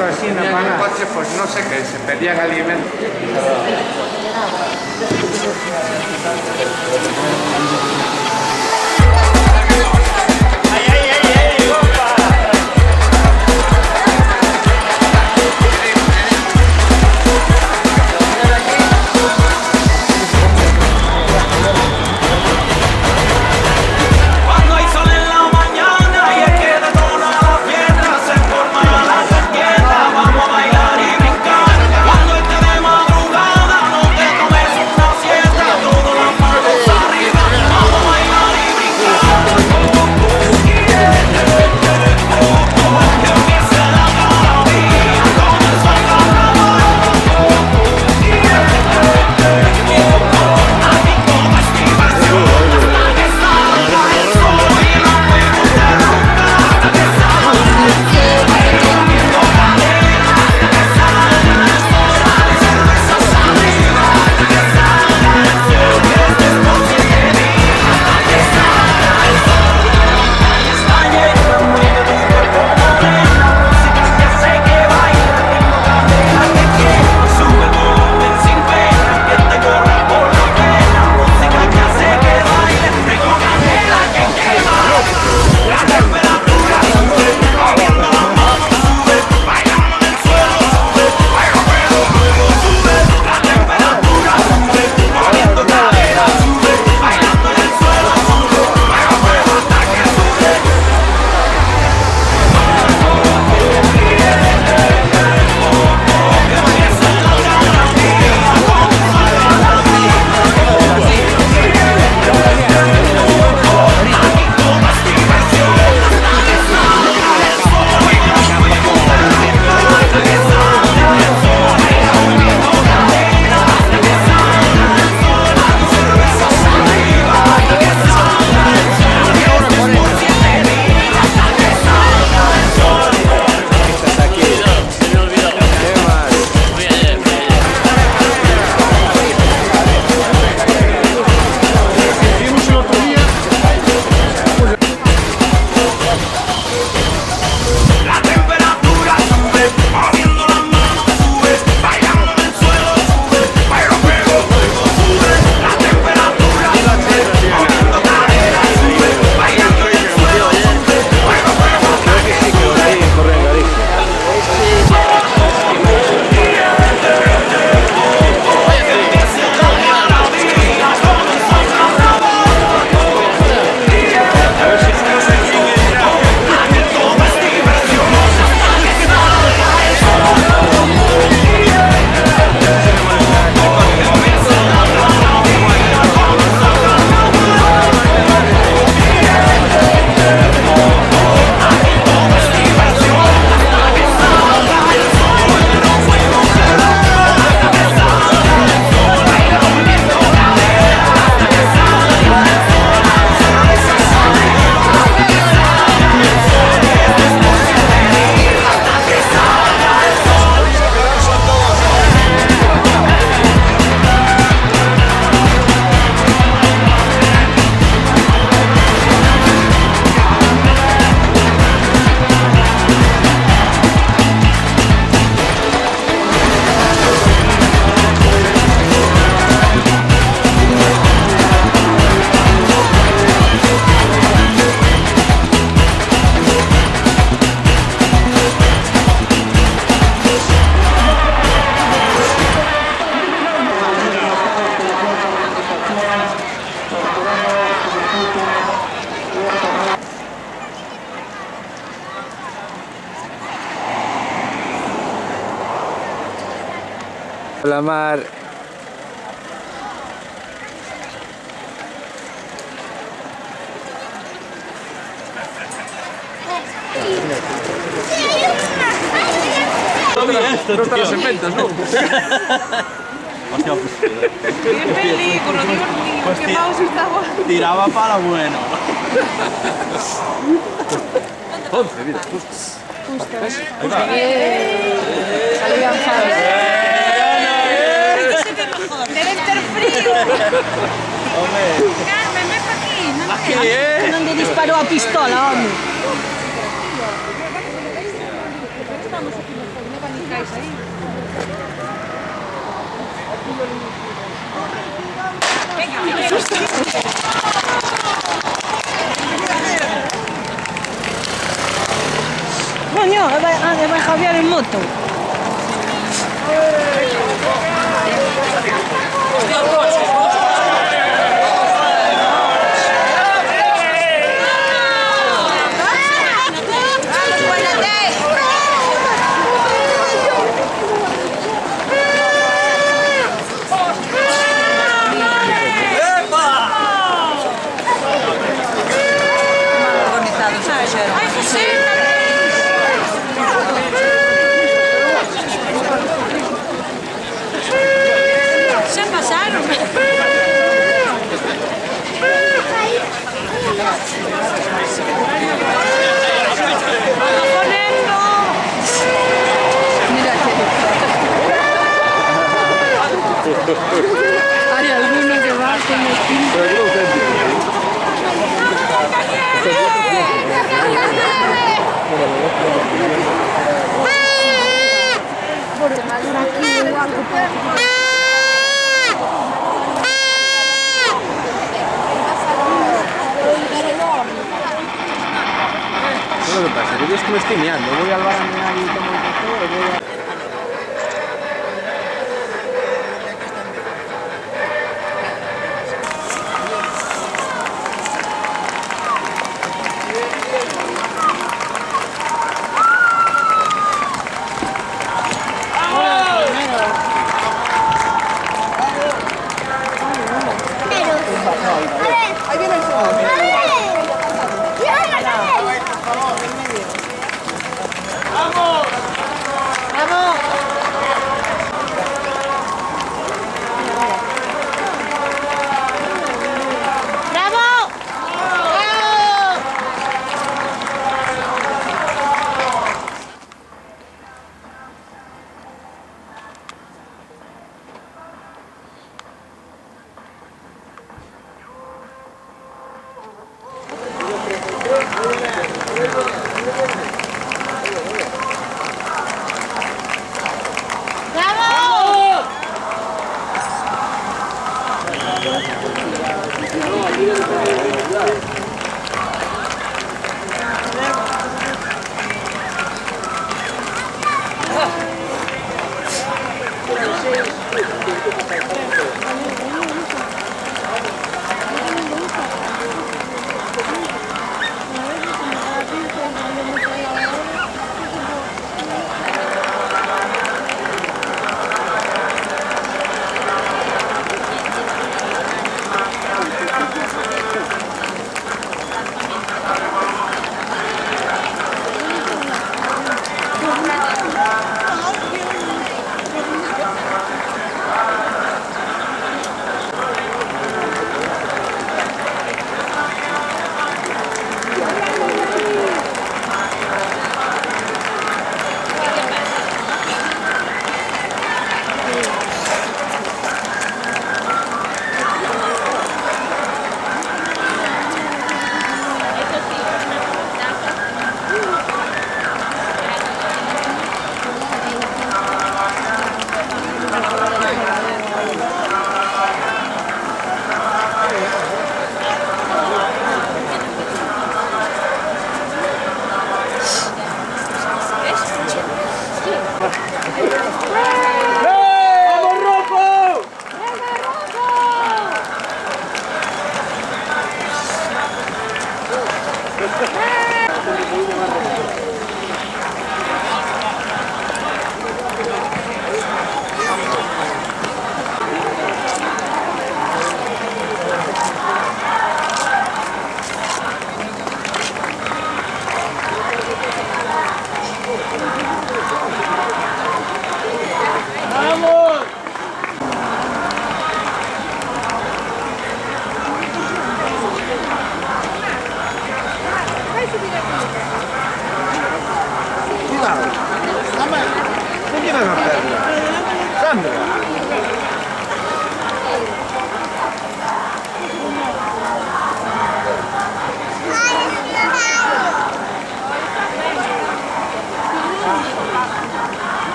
puesto así en el coche, pues no sé qué, se pedían alimentos. La mar. No te las inventas, ¿no? Hostia, pues... Bien película, divertido, qué pausa estaba. Tiraba para bueno. 11, mira, Justo. Salían faves. Debe estar frío. Hombre. Carmen, ven pa' aquí. Aquí, Non lle disparou a pistola, home. Estamos aquí no queráis ahí. Coño, vai Javier en moto. ¡Ay, José! Se pasaron. Hay alguno que va con el pinto. Lo que pasa? Yo es que me estoy meando. Voy al bar a mear y tomo el café, o voy a... Ahí viene el segundo. ¡Vamos!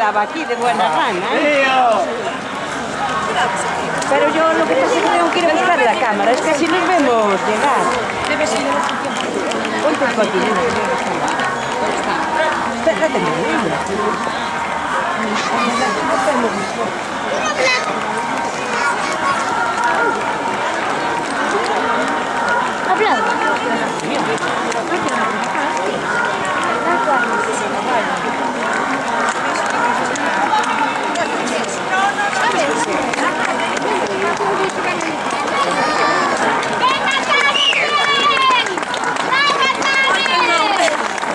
estaba aquí de buena gana. Pero yo lo que pasa es que tengo que ir a buscar la cámara, es que así nos vemos llegar. Debes ir a ponte el cotillo. Espérate,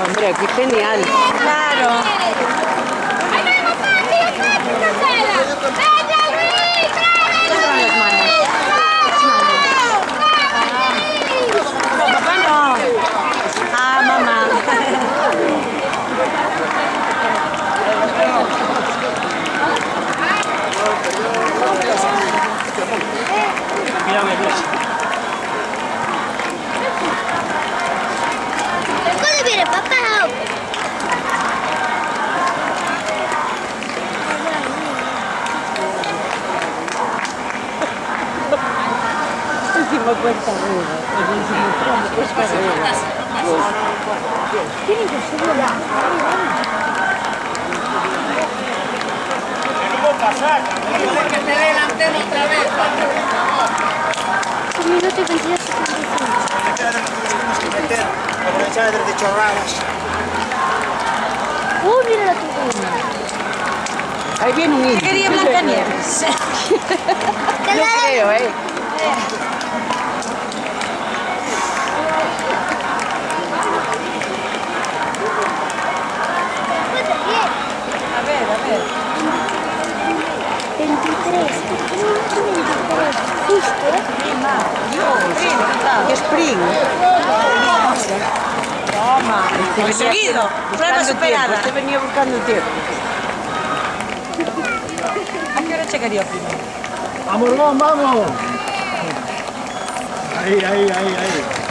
hombre, qué genial. Claro. Papá no. Ah, mamá. ¿Cuándo viene papá? Encima cuesta arriba. Encima cuesta arriba. Tienen que subir la... Un minuto y 22 segundos. Aprovechar de chorradas. Mira la turbina. Ahí viene un indio. Quería Blancanieves. Yo creo, A ver. 23. Justo, ¿eh? Que Spring. Toma. Conseguido. Prueba superada. Usted venía buscando tiempo. ¿A qué hora llegaría primero? ¡Vamos, vamos! Ahí.